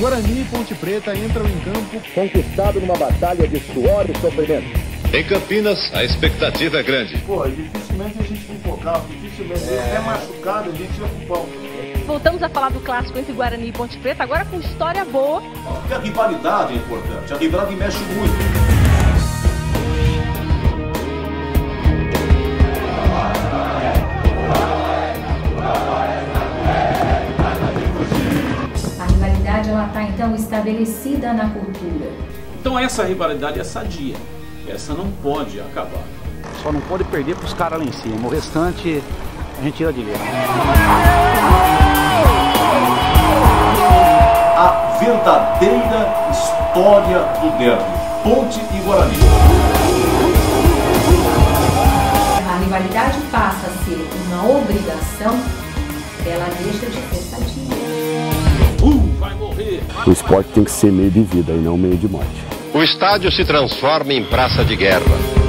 Guarani e Ponte Preta entram em campo conquistado numa batalha de suor e sofrimento. Em Campinas, a expectativa é grande. Pô, dificilmente a gente pipocava, dificilmente até machucado a gente ia pro pau. Voltamos a falar do clássico entre Guarani e Ponte Preta, agora com história boa. Porque a rivalidade é importante, a rivalidade mexe muito. Ela está então estabelecida na cultura. Então essa rivalidade é sadia, essa não pode acabar. Só não pode perder para os caras lá em cima, o restante a gente tira de letra. A verdadeira história do derby, Ponte e Guarani. A rivalidade passa a ser uma obrigação, ela deixa de ser sadia. Vai morrer. O esporte tem que ser meio de vida e não meio de morte. O estádio se transforma em praça de guerra.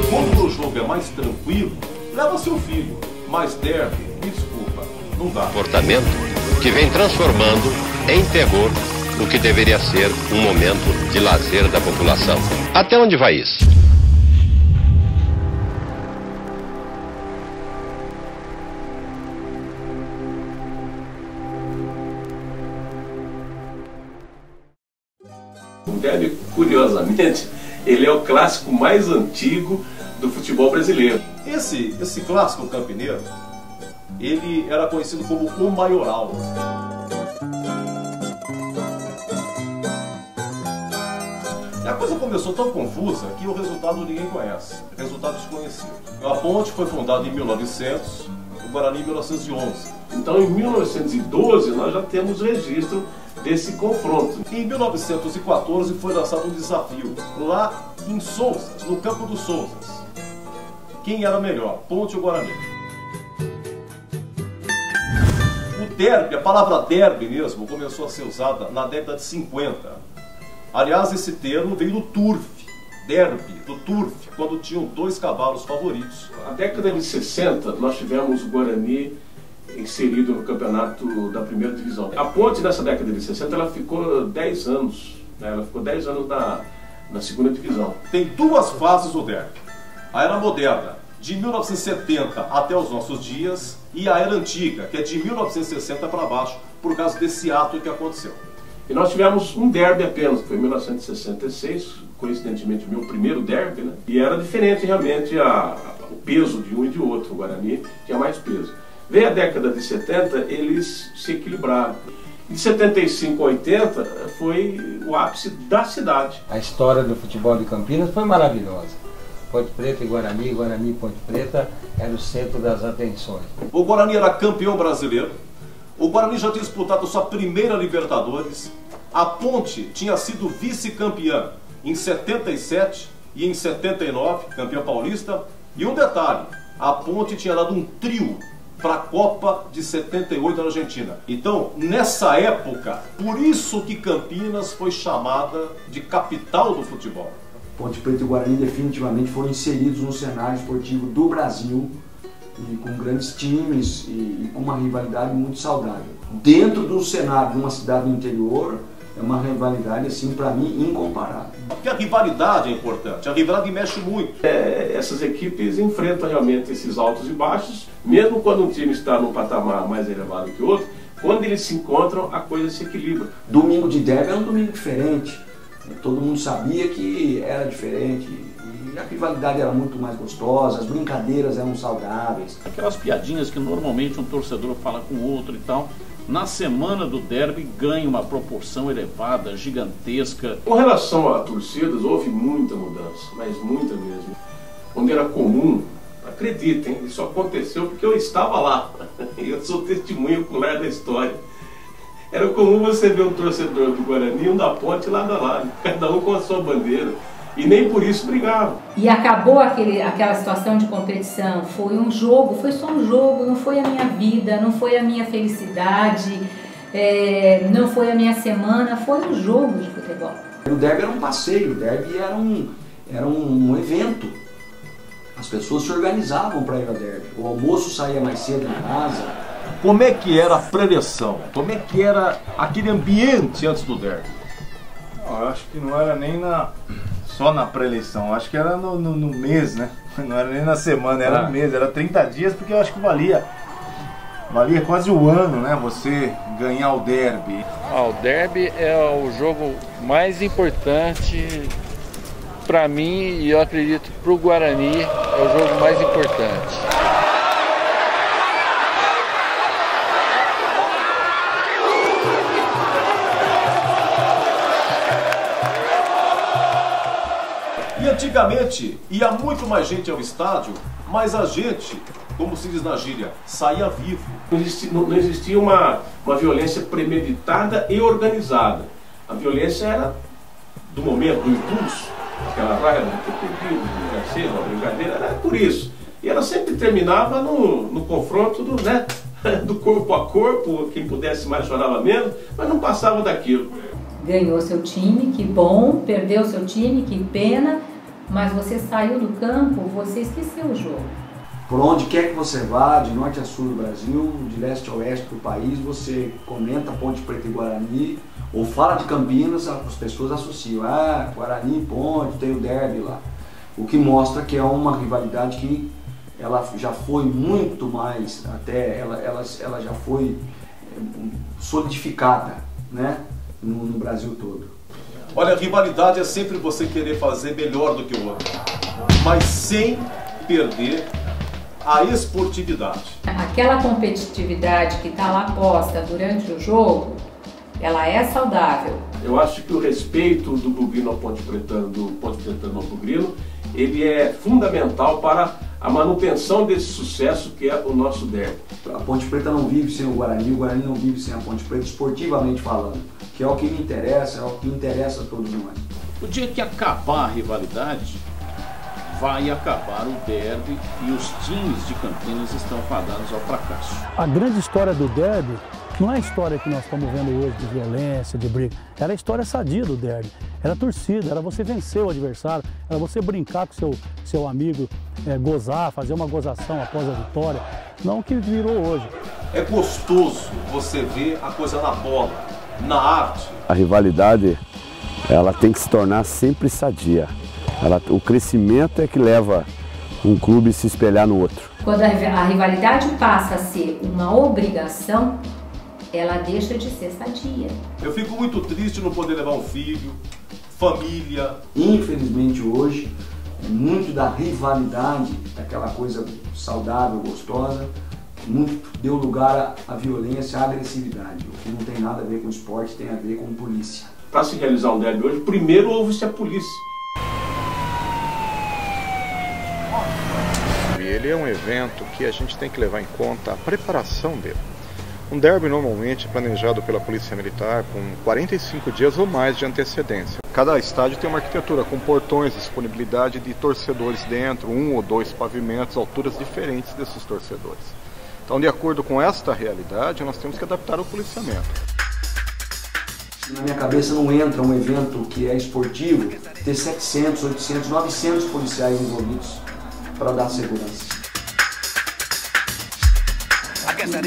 Quando o jogo é mais tranquilo, leva seu filho. Mas derby, desculpa, não dá. Comportamento que vem transformando em terror o que deveria ser um momento de lazer da população. Até onde vai isso? O derby, curiosamente, ele é o clássico mais antigo do futebol brasileiro. Esse clássico campineiro, ele era conhecido como o maioral. A coisa começou tão confusa que o resultado ninguém conhece, resultado desconhecido. A Ponte foi fundada em 1900, o Guarani em 1911. Então, em 1912, nós já temos registro desse confronto. Em 1914 foi lançado um desafio, lá em Sousas, no campo dos Sousas. Quem era melhor, Ponte ou Guarani? O derby, a palavra derby mesmo, começou a ser usada na década de 50. Aliás, esse termo veio do turf, derby, do turf, quando tinham dois cavalos favoritos. Na década de 60, nós tivemos o Guarani inserido no campeonato da primeira divisão. A Ponte, nessa década de 60, ela ficou 10 anos, né? Ela ficou 10 anos na segunda divisão. Tem duas fases do derby. A era moderna, de 1970 até os nossos dias, e a era antiga, que é de 1960 para baixo, por causa desse ato que aconteceu. E nós tivemos um derby apenas, que foi em 1966, coincidentemente o meu primeiro derby, né? E era diferente realmente o peso de um e de outro. O Guarani tinha mais peso. Veio a década de 70, eles se equilibraram. De 75 a 80 foi o ápice da cidade. A história do futebol de Campinas foi maravilhosa. Ponte Preta e Guarani, Guarani e Ponte Preta era o centro das atenções. O Guarani era campeão brasileiro. O Guarani já tinha disputado sua primeira Libertadores. A Ponte tinha sido vice-campeã em 77 e em 79, campeã paulista. E um detalhe, a Ponte tinha dado um trio para a Copa de 78 na Argentina. Então, nessa época, por isso que Campinas foi chamada de capital do futebol. Ponte Preta e Guarani definitivamente foram inseridos no cenário esportivo do Brasil, e com grandes times e com uma rivalidade muito saudável. Dentro do cenário de uma cidade do interior, é uma rivalidade, assim, para mim, incomparável. Porque a rivalidade é importante, a rivalidade mexe muito. Essas equipes enfrentam realmente esses altos e baixos, mesmo quando um time está num patamar mais elevado que o outro, quando eles se encontram, a coisa se equilibra. Domingo de derby era um domingo diferente, todo mundo sabia que era diferente. A rivalidade era muito mais gostosa, as brincadeiras eram saudáveis. Aquelas piadinhas que normalmente um torcedor fala com o outro e tal, na semana do derby ganha uma proporção elevada, gigantesca. Com relação a torcidas, houve muita mudança, mas muita mesmo. Onde era comum, acreditem, isso aconteceu porque eu estava lá. Eu sou testemunho ocular da história. Era comum você ver um torcedor do Guarani, um da Ponte lado a lado, cada um com a sua bandeira. E nem por isso brigavam. E acabou aquela situação de competição. Foi um jogo, foi só um jogo, não foi a minha vida, não foi a minha felicidade, não foi a minha semana, foi um jogo de futebol. O derby era um passeio, o derby era um evento. As pessoas se organizavam para ir ao derby. O almoço saía mais cedo em casa. Como é que era a preleção? Como é que era aquele ambiente antes do derby? Não, eu acho que não era nem só na pré-eleição, acho que era no mês, né? Não era nem na semana, era no mês, era 30 dias, porque eu acho que valia quase um ano, né? Você ganhar o derby. O derby é o jogo mais importante para mim e eu acredito para o Guarani é o jogo mais importante. E antigamente ia muito mais gente ao estádio, mas a gente, como se diz na gíria, saía vivo. Não existia uma violência premeditada e organizada. A violência era do momento, do impulso. Aquela raiva de ter perdido, de vencer, uma brincadeira, era por isso. E ela sempre terminava no confronto do corpo a corpo, quem pudesse mais chorava menos, mas não passava daquilo. Ganhou seu time, que bom, perdeu seu time, que pena, mas você saiu do campo, você esqueceu o jogo. Por onde quer que você vá, de norte a sul do Brasil, de leste a oeste do país, você comenta Ponte Preta e Guarani, ou fala de Campinas, as pessoas associam, Guarani, Ponte, tem o derby lá. O que mostra que é uma rivalidade que ela já foi muito mais, até ela já foi solidificada, né, no Brasil todo. Olha, a rivalidade é sempre você querer fazer melhor do que o outro, mas sem perder a esportividade. Aquela competitividade que está lá posta durante o jogo, ela é saudável. Eu acho que o respeito do bugrino ao ponte pretano, do ponte pretano ao bugrino, ele é fundamental para a manutenção desse sucesso que é o nosso derby. A Ponte Preta não vive sem o Guarani não vive sem a Ponte Preta, esportivamente falando, que é o que me interessa, é o que interessa a todos nós. O dia que acabar a rivalidade, vai acabar o derby e os times de Campinas estão fadados ao fracasso. A grande história do derby não é a história que nós estamos vendo hoje de violência, de briga. Era a história sadia do derby. Era a torcida, era você vencer o adversário, era você brincar com seu amigo, gozar, fazer uma gozação após a vitória. Não o que virou hoje. É gostoso você ver a coisa na bola, na arte. A rivalidade, ela tem que se tornar sempre sadia. O crescimento é que leva um clube a se espelhar no outro. Quando a rivalidade passa a ser uma obrigação, ela deixa de ser sadia. Eu fico muito triste não poder levar um filho, família. Infelizmente hoje, muito da rivalidade, daquela coisa saudável, gostosa, muito deu lugar à violência, à agressividade, o que não tem nada a ver com esporte, tem a ver com polícia. Para se realizar um derby hoje, primeiro ouve-se a polícia. Ele é um evento que a gente tem que levar em conta a preparação dele. Um derby normalmente é planejado pela Polícia Militar com 45 dias ou mais de antecedência. Cada estádio tem uma arquitetura com portões, disponibilidade de torcedores dentro, 1 ou 2 pavimentos, alturas diferentes desses torcedores. Então, de acordo com esta realidade, nós temos que adaptar o policiamento. Na minha cabeça não entra um evento que é esportivo ter 700, 800, 900 policiais envolvidos para dar segurança.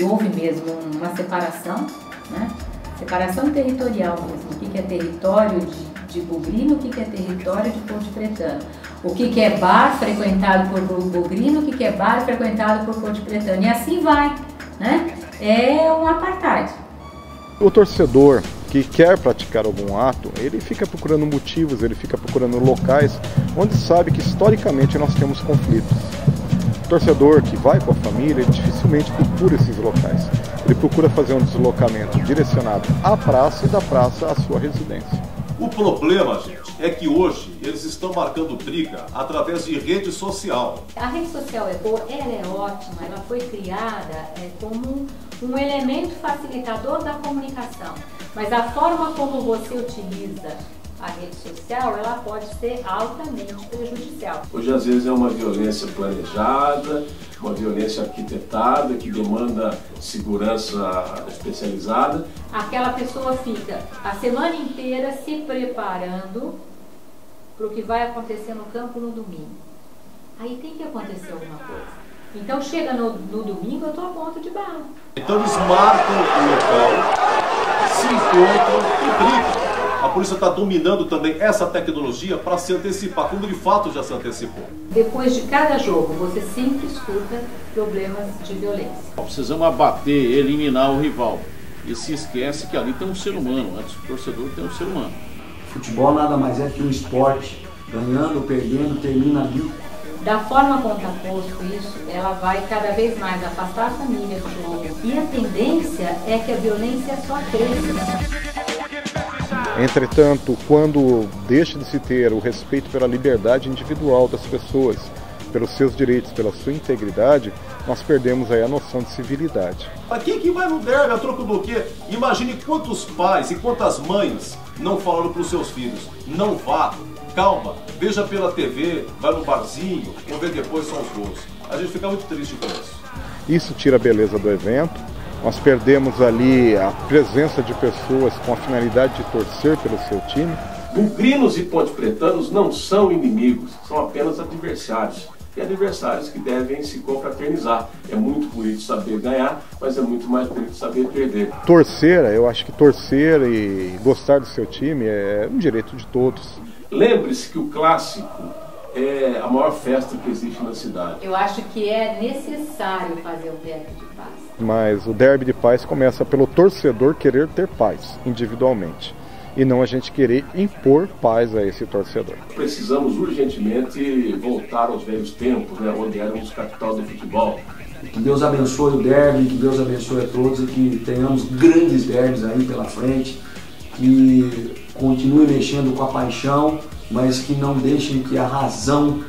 Houve mesmo uma separação, né? Separação territorial mesmo. O que é território de bugrino, o que é território de ponte pretano. O que é bar frequentado por bugrino, o que é bar frequentado por ponte pretano. E assim vai, né? É um apartheid. O torcedor que quer praticar algum ato, ele fica procurando motivos, ele fica procurando locais onde sabe que historicamente nós temos conflitos. O torcedor que vai com a família, ele dificilmente procura esses locais. Ele procura fazer um deslocamento direcionado à praça e da praça à sua residência. O problema, gente, é que hoje eles estão marcando briga através de rede social. A rede social é boa, ela é ótima, ela foi criada como um elemento facilitador da comunicação. Mas a forma como você utiliza a rede social, ela pode ser altamente prejudicial. Hoje, às vezes, é uma violência planejada, uma violência arquitetada, que demanda segurança especializada. Aquela pessoa fica a semana inteira se preparando para o que vai acontecer no campo no domingo. Aí tem que acontecer alguma coisa. Então chega no domingo, eu estou a ponto de bala. Então eles marcam o local, se encontram e brigam. A polícia está dominando também essa tecnologia para se antecipar, quando de fato já se antecipou. Depois de cada jogo, você sempre escuta problemas de violência. Precisamos abater, eliminar o rival. E se esquece que ali tem um ser humano, antes do torcedor tem um ser humano. Futebol nada mais é que um esporte, ganhando ou perdendo, termina ali. Da forma como está posto isso, ela vai cada vez mais afastar a família do jogo. E a tendência é que a violência só cresça. Entretanto, quando deixa de se ter o respeito pela liberdade individual das pessoas, pelos seus direitos, pela sua integridade, nós perdemos aí a noção de civilidade. Mas quem que vai no derby a troco do quê? Imagine quantos pais e quantas mães não falaram para os seus filhos: não vá, calma, veja pela TV, vai no barzinho, vamos ver depois só os gols. A gente fica muito triste com isso. Isso tira a beleza do evento. Nós perdemos ali a presença de pessoas com a finalidade de torcer pelo seu time. Bugrinos e pontepretanos não são inimigos, são apenas adversários. E adversários que devem se confraternizar. É muito bonito saber ganhar, mas é muito mais bonito saber perder. Torcer, eu acho que torcer e gostar do seu time é um direito de todos. Lembre-se que o clássico é a maior festa que existe na cidade. Eu acho que é necessário fazer o derby de paz. Mas o derby de paz começa pelo torcedor querer ter paz individualmente. E não a gente querer impor paz a esse torcedor. Precisamos urgentemente voltar aos velhos tempos, né, onde éramos capital do futebol. Que Deus abençoe o derby, que Deus abençoe a todos e que tenhamos grandes derbys aí pela frente, que continue mexendo com a paixão, mas que não deixem que a razão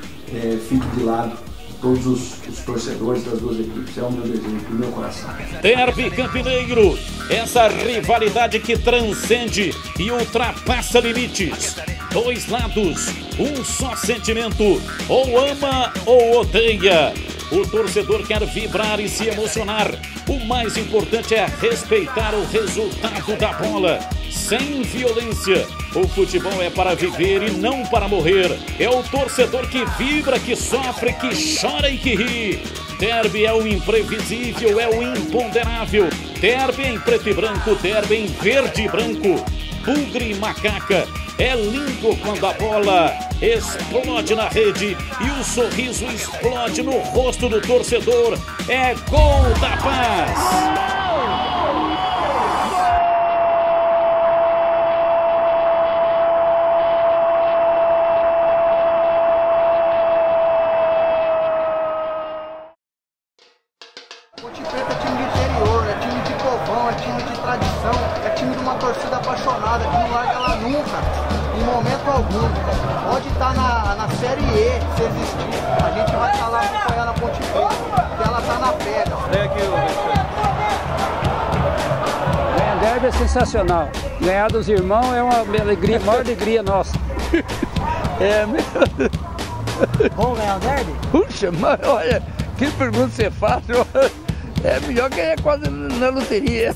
fique de lado. Todos os torcedores das duas equipes, é o meu desejo, do meu coração. Derby Campineiro, essa rivalidade que transcende e ultrapassa limites. Dois lados, um só sentimento, ou ama ou odeia. O torcedor quer vibrar e se emocionar. O mais importante é respeitar o resultado da bola, sem violência. O futebol é para viver e não para morrer. É o torcedor que vibra, que sofre, que chora e que ri. Derby é o imprevisível, é o imponderável. Derby em preto e branco, derby em verde e branco. Bugre e macaca. É lindo quando a bola explode na rede e o sorriso explode no rosto do torcedor. É gol da paz! Ponte Preta é time de interior, é time de povão, é time de tradição, é time de uma torcida apaixonada que não larga ela nunca. Em momento algum. Pode estar na Série E, se existir. A gente vai estar lá acompanhando a Ponte Preta, porque ela está na pega. Ganhar derby é sensacional. Ganhar dos irmãos é uma alegria, maior alegria nossa. É mesmo. Bom ganhar o derby? Puxa, mas olha, que pergunta você faz. É melhor ganhar quase na loteria.